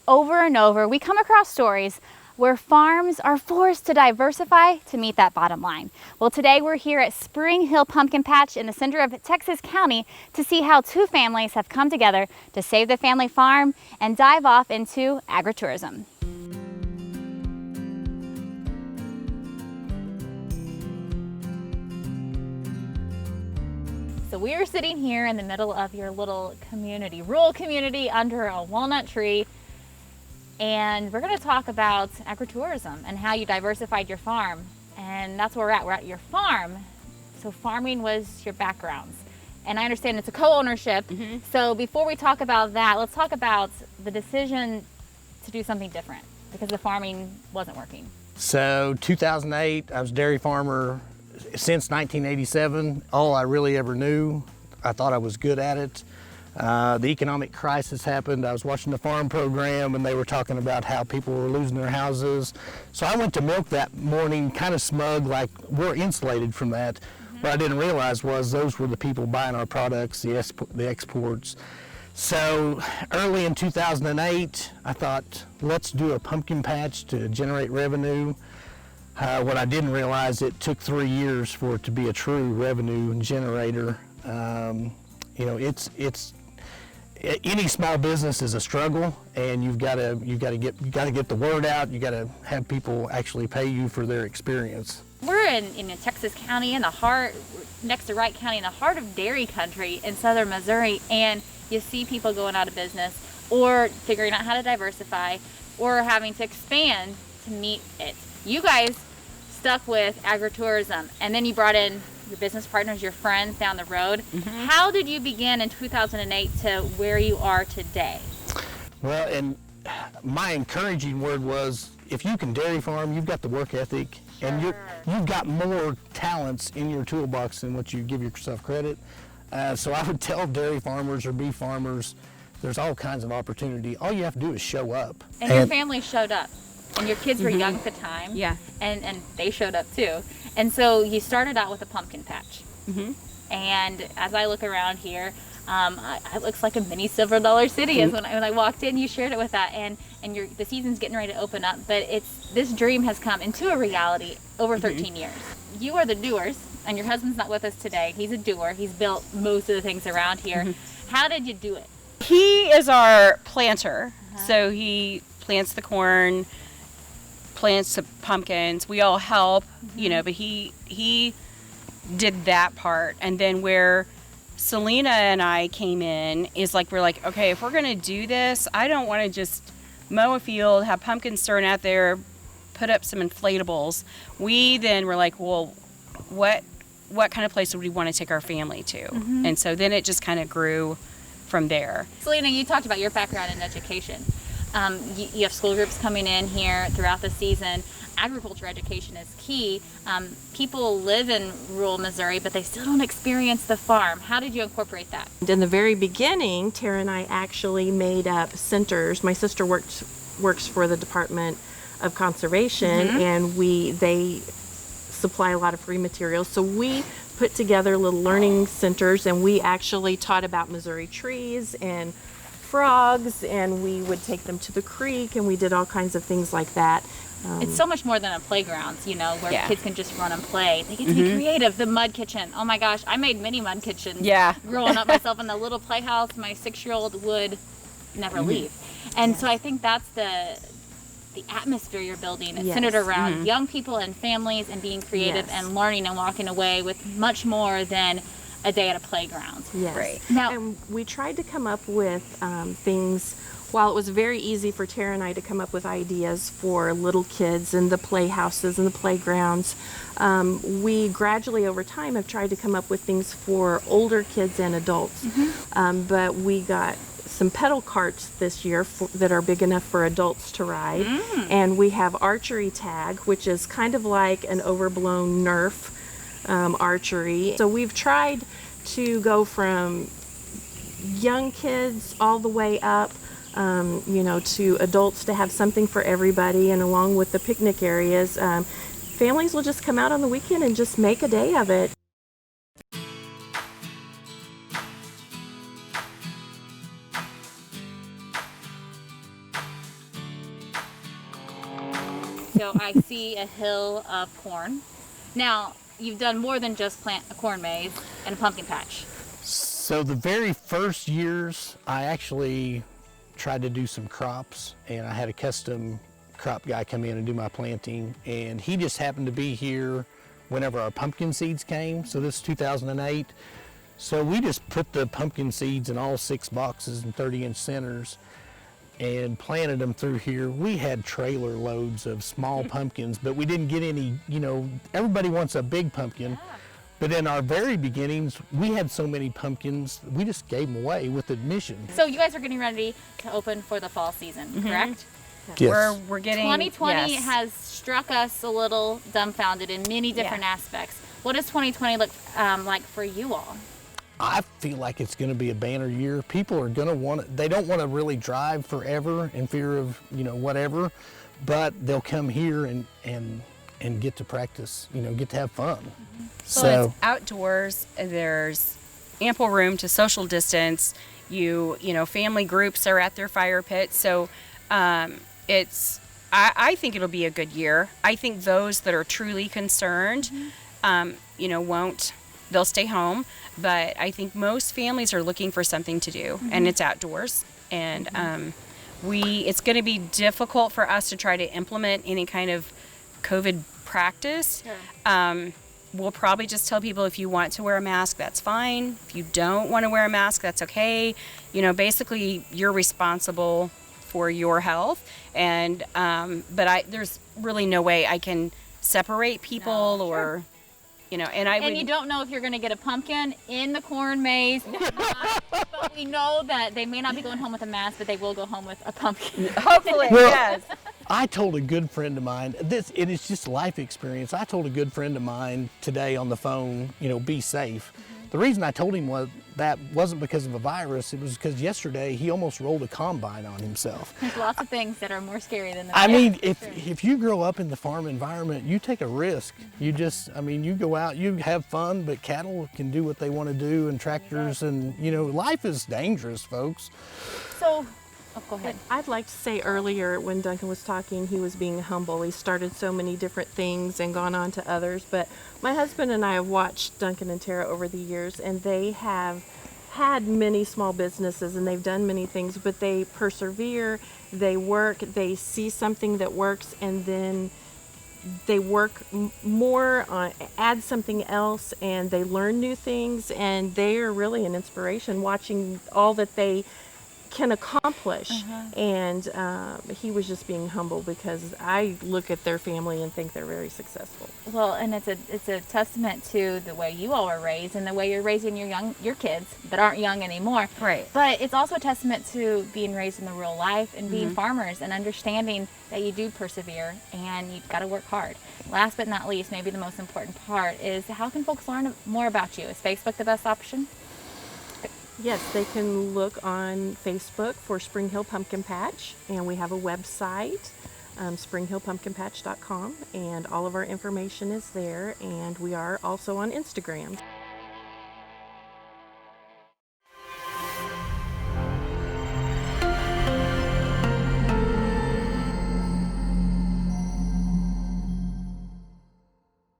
over and over, we come across stories where farms are forced to diversify to meet that bottom line. Well, today we're here at Spring Hill Pumpkin Patch in the center of Texas County to see how two families have come together to save the family farm and dive off into agritourism. So we are sitting here in the middle of your little community, rural community under a walnut tree. And we're going to talk about agritourism and how you diversified your farm. And that's where we're at. We're at your farm. So farming was your background. And I understand it's a co-ownership. So before we talk about that, let's talk about the decision to do something different because the farming wasn't working. So 2008, I was a dairy farmer since 1987. All I really ever knew, I thought I was good at it. The economic crisis happened. I was watching the farm program and they were talking about how people were losing their houses. So I went to milk that morning kind of smug, like we're insulated from that. What I didn't realize was those were the people buying our products, the exports. So early in 2008, I thought, let's do a pumpkin patch to generate revenue. What I didn't realize, it took 3 years for it to be a true revenue generator. You know, it's any small business is a struggle, and you've got to get the word out. You got to have people actually pay you for their experience. We're in Texas County, in the heart, next to Wright County, in the heart of dairy country in southern Missouri, and you see people going out of business or figuring out how to diversify or having to expand to meet it. You guys stuck with agritourism, and then you brought in your business partners, your friends down the road. How did you begin in 2008 to where you are today? Well, and my encouraging word was, if you can dairy farm, you've got the work ethic, and you've got more talents in your toolbox than what you give yourself credit. So I would tell dairy farmers or beef farmers, there's all kinds of opportunity. All you have to do is show up. And your family showed up. And your kids were young at the time. Yeah. And they showed up too. And so you started out with a pumpkin patch. And as I look around here, it looks like a mini silver dollar city. As when I walked in, you shared it with that. And the season's getting ready to open up. But this dream has come into a reality over 13 years. You are the doers, and your husband's not with us today. He's a doer. He's built most of the things around here. How did you do it? He is our planter. So he plants the corn, plants the pumpkins. We all help, you know, but he did that part. And then where Selena and I came in is like, we're like, okay, if we're going to do this, I don't want to just mow a field, have pumpkins thrown out there, put up some inflatables. We then were like, well, what kind of place would we want to take our family to? And so then it just kind of grew from there. Selena, you talked about your background in education. You have school groups coming in here throughout the season. Agriculture education is key. People live in rural Missouri, but they still don't experience the farm. How did you incorporate that? In the very beginning, Tara and I actually made up centers. My sister works for the Department of Conservation, and they supply a lot of free materials. So we put together little learning centers, and we actually taught about Missouri trees and frogs, and we would take them to the creek, and we did all kinds of things like that. It's so much more than a playground, you know, where kids can just run and play. They get to be creative. The mud kitchen. Oh my gosh, I made mini mud kitchens. Growing up myself in the little playhouse, my 6-year-old would never leave. And so I think that's the atmosphere you're building. It's centered around young people and families and being creative and learning and walking away with much more than a day at a playground. Yes. Right. Now, and we tried to come up with things. While it was very easy for Tara and I to come up with ideas for little kids and the playhouses and the playgrounds, we gradually over time have tried to come up with things for older kids and adults. But we got some pedal carts this year that are big enough for adults to ride. And we have archery tag, which is kind of like an overblown Nerf archery. So we've tried to go from young kids all the way up, you know, to adults, to have something for everybody. And along with the picnic areas, families will just come out on the weekend and just make a day of it. So I see a hill of corn. Now, you've done more than just plant a corn maze and a pumpkin patch. So the very first years, I actually tried to do some crops, and I had a custom crop guy come in and do my planting, and he just happened to be here whenever our pumpkin seeds came. So this is 2008. So we just put the pumpkin seeds in all 6 boxes and 30-inch centers and planted them through here. We had trailer loads of small pumpkins, but we didn't get any, everybody wants a big pumpkin. Yeah. But in our very beginnings, we had so many pumpkins, we just gave them away with admission. So you guys are getting ready to open for the fall season, correct? Yes. We're getting 2020 yes. has struck us a little dumbfounded in many different aspects. What does 2020 look like for you all? I feel like it's going to be a banner year. People are going to they don't want to really drive forever in fear of, whatever, but they'll come here and get to practice, get to have fun. So it's outdoors. There's ample room to social distance. Family groups are at their fire pit. So I think it'll be a good year. I think those that are truly concerned, they'll stay home. But I think most families are looking for something to do, and it's outdoors. And it's going to be difficult for us to try to implement any kind of COVID practice. Sure. We'll probably just tell people, if you want to wear a mask, that's fine. If you don't want to wear a mask, that's okay. Basically, you're responsible for your health. And but there's really no way I can separate people or. And you don't know if you're going to get a pumpkin in the corn maze, but we know that they may not be going home with a mask, but they will go home with a pumpkin. Hopefully, Well, yes. I told a good friend of mine, it is just life experience. I told a good friend of mine today on the phone, be safe. The reason I told him that wasn't because of a virus. It was because yesterday he almost rolled a combine on himself. There's lots of things that are more scary than that. I mean, if you grow up in the farm environment, you take a risk. You you go out, you have fun, but cattle can do what they want to do, and tractors, and life is dangerous, folks. So, go ahead. I'd like to say earlier when Duncan was talking, he was being humble. He started so many different things and gone on to others. But my husband and I have watched Duncan and Tara over the years, and they have had many small businesses and they've done many things, but they persevere, they work, they see something that works, and then they work more on, add something else, and they learn new things, and they are really an inspiration watching all that they can accomplish. And he was just being humble, because I look at their family and think they're very successful. Well, and it's a testament to the way you all were raised and the way you're raising your kids that aren't young anymore. Right. But it's also a testament to being raised in the real life and being farmers and understanding that you do persevere and you've got to work hard. Last but not least, maybe the most important part is, how can folks learn more about you? Is Facebook the best option? Yes, they can look on Facebook for Spring Hill Pumpkin Patch, and we have a website, springhillpumpkinpatch.com, and all of our information is there, and we are also on Instagram.